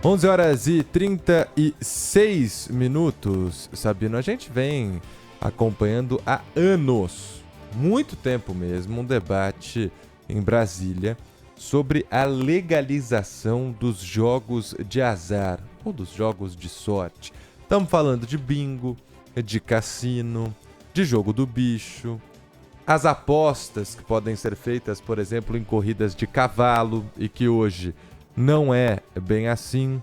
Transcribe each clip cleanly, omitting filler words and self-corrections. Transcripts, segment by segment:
11 horas e 36 minutos. Sabino, a gente vem acompanhando há anos, muito tempo mesmo, um debate em Brasília sobre a legalização dos jogos de azar ou dos jogos de sorte. Estamos falando de bingo, de cassino, de jogo do bicho, as apostas que podem ser feitas, por exemplo, em corridas de cavalo e que hoje não é bem assim.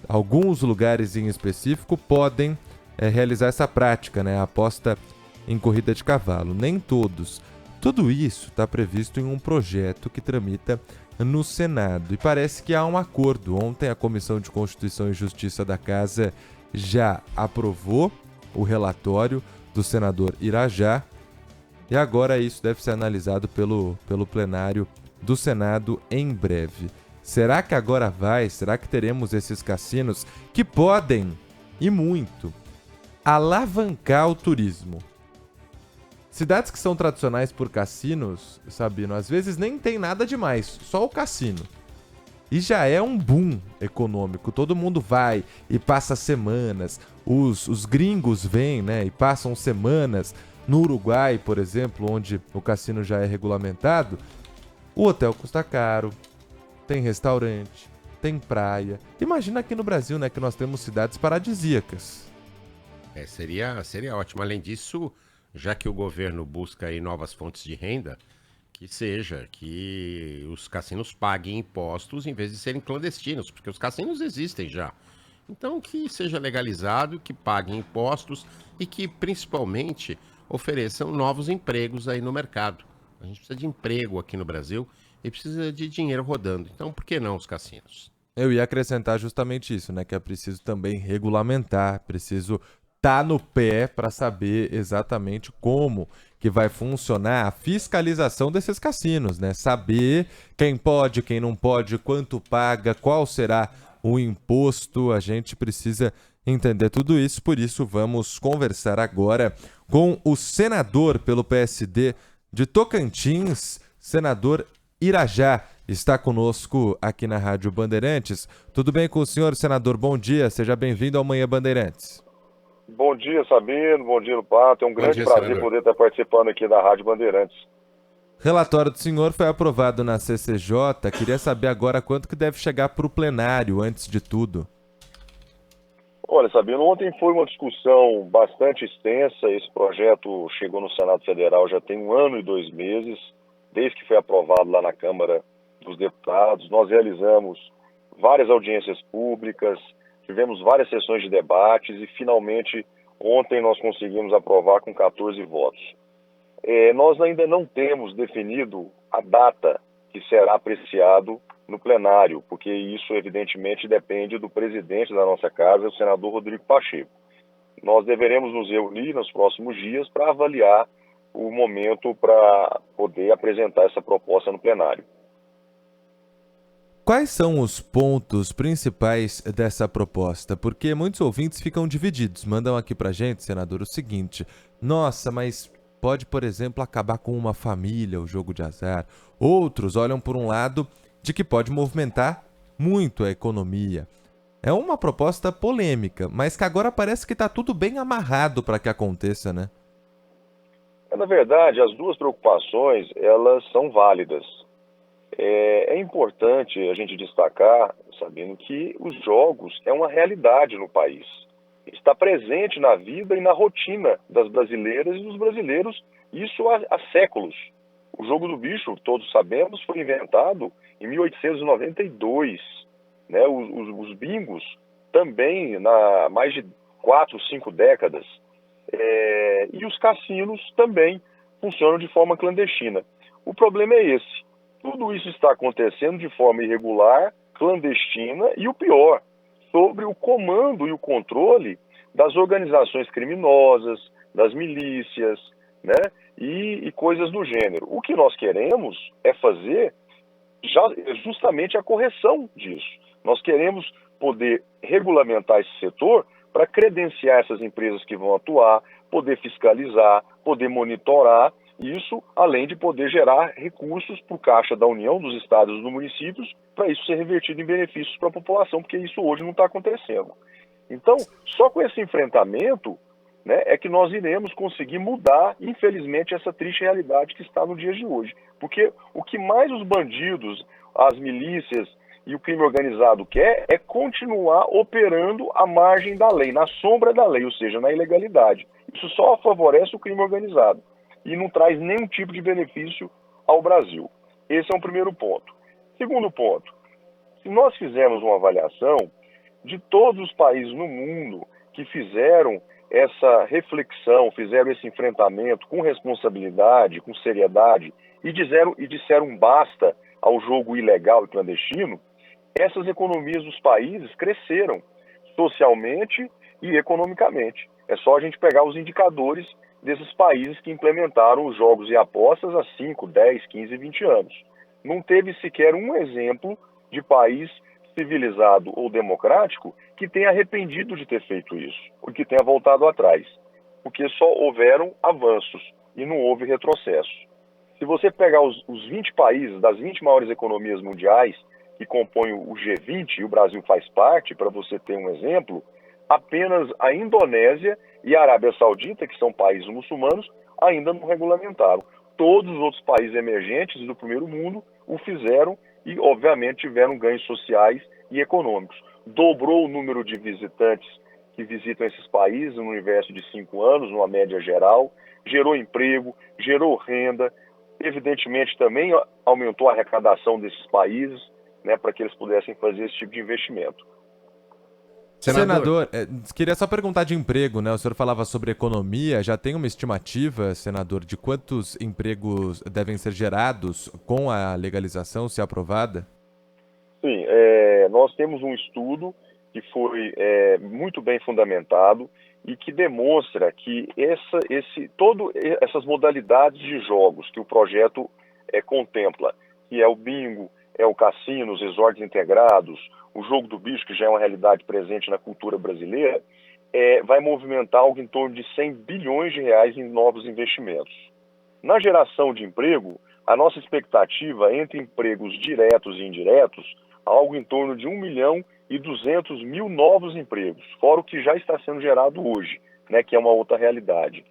Alguns lugares em específico podem realizar essa prática, né? A aposta em corrida de cavalo. Nem todos. Tudo isso está previsto em um projeto que tramita no Senado. E parece que há um acordo. Ontem a Comissão de Constituição e Justiça da Casa já aprovou o relatório do senador Irajá. E agora isso deve ser analisado pelo plenário do Senado em breve. Será que agora vai? Será que teremos esses cassinos que podem, e muito, alavancar o turismo? Cidades que são tradicionais por cassinos, Sabino, às vezes nem tem nada demais, só o cassino. E já é um boom econômico, todo mundo vai e passa semanas. Os gringos vêm, né, e passam semanas. No Uruguai, por exemplo, onde o cassino já é regulamentado, o hotel custa caro, tem restaurante, tem praia. Imagina aqui no Brasil, né, que nós temos cidades paradisíacas. Seria ótimo. Além disso, já que o governo busca aí novas fontes de renda, que os cassinos paguem impostos em vez de serem clandestinos, porque os cassinos existem já. Então, que seja legalizado, que paguem impostos e que, principalmente, ofereçam novos empregos aí no mercado. A gente precisa de emprego aqui no Brasil e precisa de dinheiro rodando. Então, por que não os cassinos? Eu ia acrescentar justamente isso, né, que é preciso também regulamentar, preciso estar no pé para saber exatamente como que vai funcionar a fiscalização desses cassinos, né? Saber quem pode, quem não pode, quanto paga, qual será o imposto. A gente precisa entender tudo isso, por isso vamos conversar agora com o senador pelo PSD de Tocantins, senador Irajá. Está conosco aqui na Rádio Bandeirantes. Tudo bem com o senhor, senador? Bom dia, seja bem-vindo ao Manhã Bandeirantes. Bom dia, Sabino. Bom dia, Pato. É um grande prazer senador. poder estar participando aqui da Rádio Bandeirantes. Relatório do senhor foi aprovado na CCJ. Queria saber agora quanto que deve chegar para o plenário, antes de tudo. Olha, Sabino, ontem foi uma discussão bastante extensa. Esse projeto chegou no Senado Federal já tem 1 ano e 2 meses, desde que foi aprovado lá na Câmara dos Deputados. Nós realizamos várias audiências públicas, tivemos várias sessões de debates e, finalmente, ontem nós conseguimos aprovar com 14 votos. Nós ainda não temos definido a data que será apreciado no plenário, porque isso, evidentemente, depende do presidente da nossa casa, o senador Rodrigo Pacheco. Nós deveremos nos reunir nos próximos dias para avaliar o momento para poder apresentar essa proposta no plenário. Quais são os pontos principais dessa proposta? Porque muitos ouvintes ficam divididos. Mandam aqui pra gente, senador, o seguinte: nossa, mas pode, por exemplo, acabar com uma família o jogo de azar. Outros olham por um lado de que pode movimentar muito a economia. É uma proposta polêmica, mas que agora parece que está tudo bem amarrado para que aconteça, né? Na verdade, as duas preocupações, elas são válidas. É importante a gente destacar, sabendo que os jogos é uma realidade no país. Está presente na vida e na rotina das brasileiras e dos brasileiros, isso há séculos. O jogo do bicho, todos sabemos, foi inventado em 1892. Né? Os bingos também, há mais de 4, 5 décadas. E os cassinos também funcionam de forma clandestina. O problema é esse. Tudo isso está acontecendo de forma irregular, clandestina e, o pior, sobre o comando e o controle das organizações criminosas, das milícias, né? E coisas do gênero. O que nós queremos é fazer justamente a correção disso. Nós queremos poder regulamentar esse setor para credenciar essas empresas que vão atuar, poder fiscalizar, poder monitorar Isso além de poder gerar recursos para o caixa da União, dos estados e dos municípios, para isso ser revertido em benefícios para a população, porque isso hoje não está acontecendo. Então, só com esse enfrentamento, né, é que nós iremos conseguir mudar, infelizmente, essa triste realidade que está no dia de hoje. Porque o que mais os bandidos, as milícias e o crime organizado quer é continuar operando à margem da lei, na sombra da lei, ou seja, na ilegalidade. Isso só favorece o crime organizado e não traz nenhum tipo de benefício ao Brasil. Esse é um primeiro ponto. Segundo ponto, se nós fizermos uma avaliação de todos os países no mundo que fizeram essa reflexão, fizeram esse enfrentamento com responsabilidade, com seriedade e disseram basta ao jogo ilegal e clandestino, essas economias dos países cresceram socialmente e economicamente. É só a gente pegar os indicadores desses países que implementaram os jogos e apostas há 5, 10, 15, 20 anos. Não teve sequer um exemplo de país civilizado ou democrático que tenha arrependido de ter feito isso, ou que tenha voltado atrás, porque só houveram avanços e não houve retrocesso. Se você pegar os 20 países, das 20 maiores economias mundiais que compõem o G20, e o Brasil faz parte, para você ter um exemplo, apenas a Indonésia e a Arábia Saudita, que são países muçulmanos, ainda não regulamentaram. Todos os outros países emergentes do primeiro mundo o fizeram e, obviamente, tiveram ganhos sociais e econômicos. Dobrou o número de visitantes que visitam esses países no universo de 5 anos, numa média geral, gerou emprego, gerou renda, evidentemente também aumentou a arrecadação desses países, né, para que eles pudessem fazer esse tipo de investimento. Senador, queria só perguntar de emprego, né? O senhor falava sobre economia, já tem uma estimativa, senador, de quantos empregos devem ser gerados com a legalização, se aprovada? Sim, nós temos um estudo que foi muito bem fundamentado e que demonstra que essas modalidades de jogos que o projeto contempla, que é o bingo, é o cassino, os resorts integrados, o jogo do bicho, que já é uma realidade presente na cultura brasileira, vai movimentar algo em torno de 100 bilhões de reais em novos investimentos. Na geração de emprego, a nossa expectativa entre empregos diretos e indiretos, algo em torno de 1.200.000 novos empregos, fora o que já está sendo gerado hoje, né, que é uma outra realidade.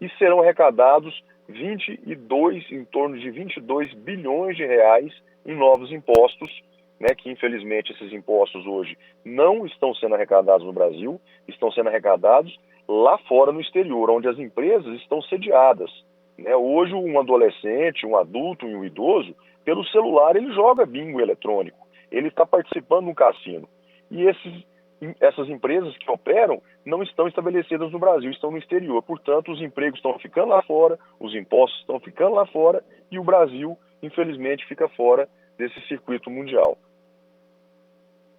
E serão arrecadados em torno de 22 bilhões de reais em novos impostos, né, que infelizmente esses impostos hoje não estão sendo arrecadados no Brasil, estão sendo arrecadados lá fora no exterior, onde as empresas estão sediadas. Né? Hoje um adolescente, um adulto e um idoso, pelo celular ele joga bingo eletrônico, ele está participando de um cassino. E essas empresas que operam não estão estabelecidas no Brasil, estão no exterior. Portanto, os empregos estão ficando lá fora, os impostos estão ficando lá fora e o Brasil, infelizmente, fica fora desse circuito mundial.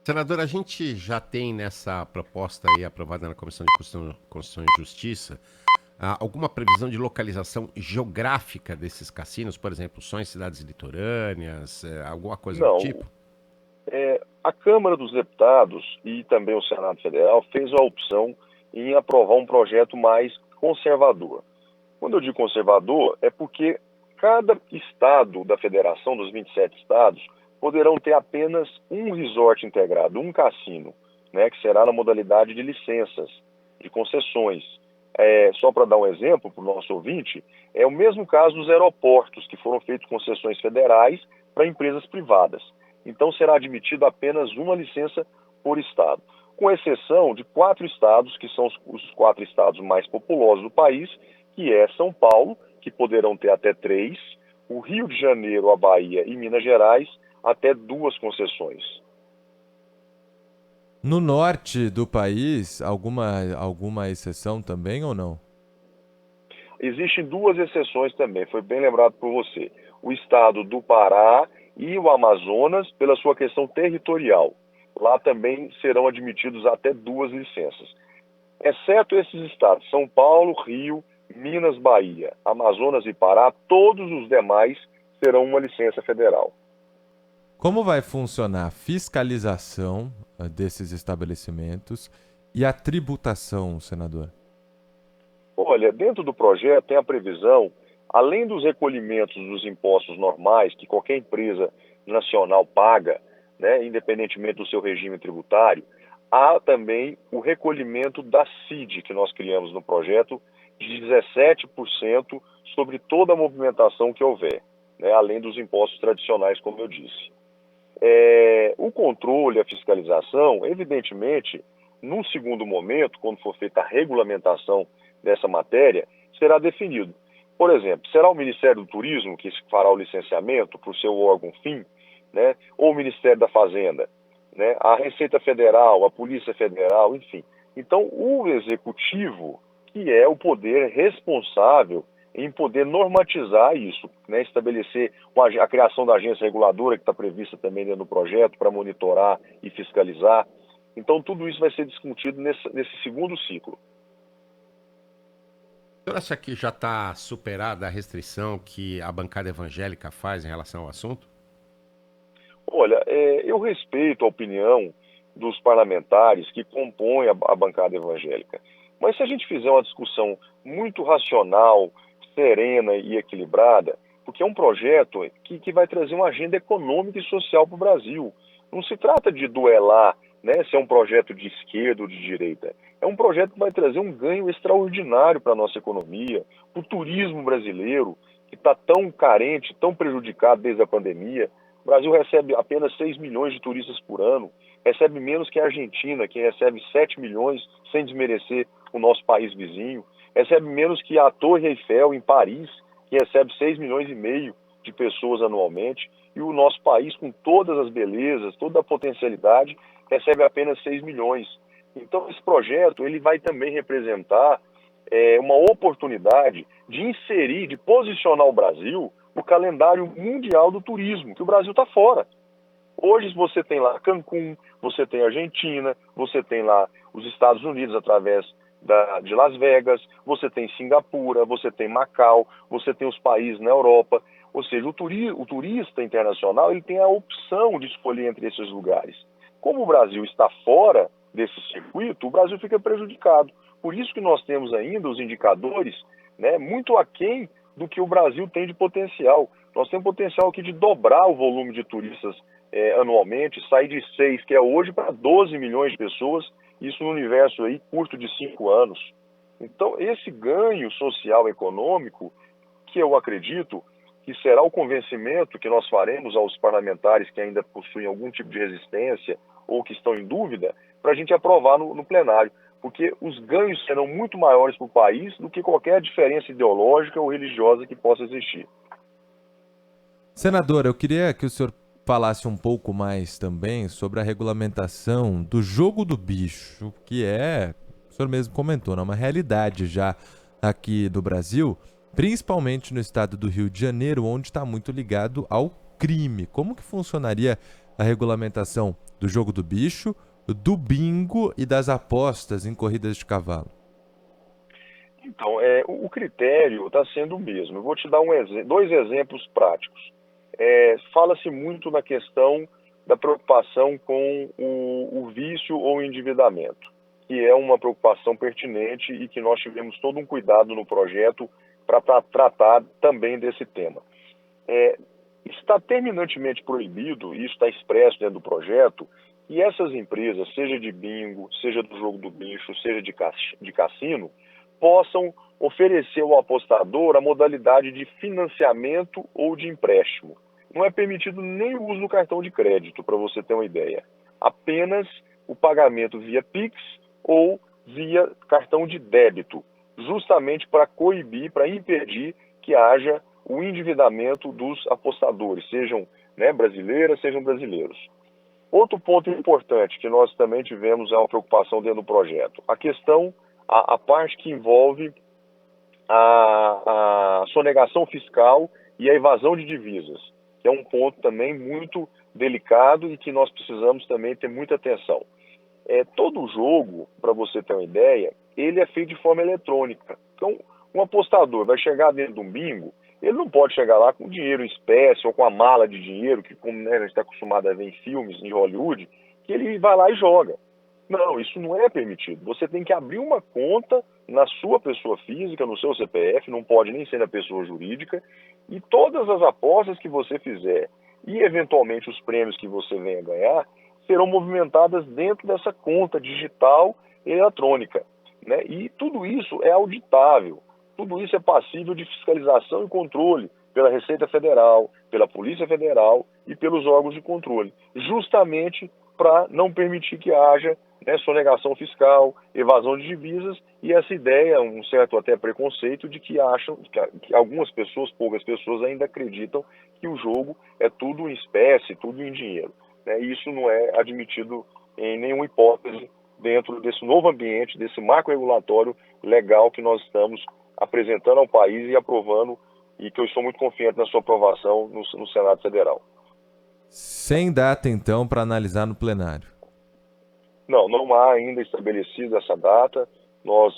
Senador, a gente já tem nessa proposta aí aprovada na Comissão de Constituição e Justiça alguma previsão de localização geográfica desses cassinos, por exemplo, só em cidades litorâneas, alguma coisa do tipo? A Câmara dos Deputados e também o Senado Federal fez a opção em aprovar um projeto mais conservador. Quando eu digo conservador, é porque cada estado da federação, dos 27 estados, poderão ter apenas um resort integrado, um cassino, né, que será na modalidade de licenças, de concessões. Só para dar um exemplo para o nosso ouvinte, é o mesmo caso dos aeroportos, que foram feitos concessões federais para empresas privadas. Então será admitido apenas uma licença por estado, com exceção de 4 estados, que são os 4 estados mais populosos do país, que é São Paulo, que poderão ter até 3, o Rio de Janeiro, a Bahia e Minas Gerais, até 2 concessões. No norte do país, alguma exceção também ou não? Existem 2 exceções também, foi bem lembrado por você. O estado do Pará e o Amazonas, pela sua questão territorial. Lá também serão admitidos até 2 licenças. Exceto esses estados, São Paulo, Rio, Minas, Bahia, Amazonas e Pará, todos os demais serão uma licença federal. Como vai funcionar a fiscalização desses estabelecimentos e a tributação, senador? Olha, dentro do projeto tem a previsão além dos recolhimentos dos impostos normais que qualquer empresa nacional paga, né, independentemente do seu regime tributário, há também o recolhimento da CID, que nós criamos no projeto, de 17% sobre toda a movimentação que houver, né, além dos impostos tradicionais, como eu disse. O controle, a fiscalização, evidentemente, num segundo momento, quando for feita a regulamentação dessa matéria, será definido. Por exemplo, será o Ministério do Turismo que fará o licenciamento para o seu órgão fim, né, ou o Ministério da Fazenda, né, a Receita Federal, a Polícia Federal, enfim. Então, o Executivo, que é o poder responsável em poder normatizar isso, né, estabelecer a criação da agência reguladora, que está prevista também dentro do projeto, para monitorar e fiscalizar. Então, tudo isso vai ser discutido nesse segundo ciclo. O senhor acha que já está superada a restrição que a bancada evangélica faz em relação ao assunto? Olha, eu respeito a opinião dos parlamentares que compõem a bancada evangélica, mas se a gente fizer uma discussão muito racional, serena e equilibrada, porque é um projeto que vai trazer uma agenda econômica e social para o Brasil. Não se trata de duelar, né, se é um projeto de esquerda ou de direita. É um projeto que vai trazer um ganho extraordinário para a nossa economia, para o turismo brasileiro, que está tão carente, tão prejudicado desde a pandemia. O Brasil recebe apenas 6 milhões de turistas por ano, recebe menos que a Argentina, que recebe 7 milhões, sem desmerecer o nosso país vizinho, recebe menos que a Torre Eiffel em Paris, que recebe 6 milhões e meio de pessoas anualmente, e o nosso país, com todas as belezas, toda a potencialidade, recebe apenas 6 milhões. Então, esse projeto ele vai também representar uma oportunidade de inserir, de posicionar o Brasil no calendário mundial do turismo, que o Brasil está fora. Hoje você tem lá Cancún, você tem Argentina, você tem lá os Estados Unidos através de Las Vegas, você tem Singapura, você tem Macau, você tem os países na Europa. Ou seja, o turista internacional ele tem a opção de escolher entre esses lugares. Como o Brasil está fora desse circuito, o Brasil fica prejudicado. Por isso que nós temos ainda os indicadores, né, muito aquém do que o Brasil tem de potencial. Nós temos potencial aqui de dobrar o volume de turistas anualmente, sair de 6, que é hoje, para 12 milhões de pessoas, isso no universo aí curto de 5 anos. Então, esse ganho social e econômico, que eu acredito que será o convencimento que nós faremos aos parlamentares que ainda possuem algum tipo de resistência ou que estão em dúvida, para a gente aprovar no plenário, porque os ganhos serão muito maiores para o país do que qualquer diferença ideológica ou religiosa que possa existir. Senador, eu queria que o senhor falasse um pouco mais também sobre a regulamentação do jogo do bicho, que o senhor mesmo comentou, né, uma realidade já aqui do Brasil, principalmente no estado do Rio de Janeiro, onde está muito ligado ao crime. Como que funcionaria a regulamentação do jogo do bicho, do bingo e das apostas em corridas de cavalo? Então, o critério está sendo o mesmo. Eu vou te dar dois exemplos práticos. Fala-se muito na questão da preocupação com o vício ou o endividamento, que é uma preocupação pertinente e que nós tivemos todo um cuidado no projeto para tratar também desse tema. Está terminantemente proibido, e isso está expresso dentro do projeto, que essas empresas, seja de bingo, seja do jogo do bicho, seja de cassino, possam oferecer ao apostador a modalidade de financiamento ou de empréstimo. Não é permitido nem o uso do cartão de crédito, para você ter uma ideia. Apenas o pagamento via Pix ou via cartão de débito, justamente para coibir, para impedir que haja o endividamento dos apostadores, sejam brasileiras, sejam brasileiros. Outro ponto importante que nós também tivemos uma preocupação dentro do projeto, a parte que envolve a sonegação fiscal e a evasão de divisas, que é um ponto também muito delicado e que nós precisamos também ter muita atenção. Todo jogo, para você ter uma ideia, ele é feito de forma eletrônica. Então, um apostador vai chegar dentro de um bingo, ele não pode chegar lá com dinheiro em espécie ou com a mala de dinheiro, que como a gente está acostumado a ver em filmes em Hollywood, que ele vai lá e joga. Não, isso não é permitido. Você tem que abrir uma conta na sua pessoa física, no seu CPF, não pode nem ser na pessoa jurídica, e todas as apostas que você fizer e, eventualmente, os prêmios que você venha ganhar serão movimentadas dentro dessa conta digital eletrônica, né? E tudo isso é auditável, tudo isso é passível de fiscalização e controle pela Receita Federal, pela Polícia Federal e pelos órgãos de controle, justamente para não permitir que haja, né, sonegação fiscal, evasão de divisas e essa ideia, um certo até preconceito de que acham que algumas pessoas, poucas pessoas ainda acreditam que o jogo é tudo em espécie, tudo em dinheiro, né? E isso não é admitido em nenhuma hipótese dentro desse novo ambiente, desse marco regulatório legal que nós estamos apresentando ao país e aprovando, e que eu estou muito confiante na sua aprovação no Senado Federal. Sem data, então, para analisar no plenário. Não há ainda estabelecida essa data. Nós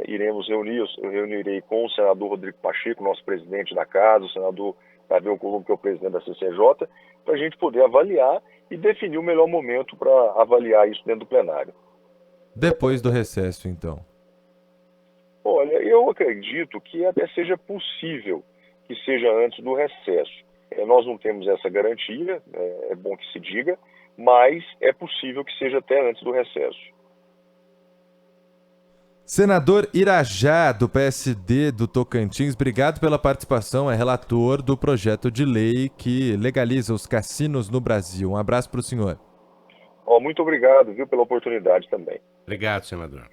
iremos reunir, eu reunirei com o senador Rodrigo Pacheco, nosso presidente da casa, o senador Davi Alcolumbre, que é o presidente da CCJ, para a gente poder avaliar e definir o melhor momento para avaliar isso dentro do plenário. Depois do recesso, então. Olha, eu acredito que até seja possível que seja antes do recesso. Nós não temos essa garantia, é bom que se diga, mas é possível que seja até antes do recesso. Senador Irajá, do PSD do Tocantins, obrigado pela participação, é relator do projeto de lei que legaliza os cassinos no Brasil. Um abraço para o senhor. Muito obrigado, viu, pela oportunidade também. Obrigado, senador.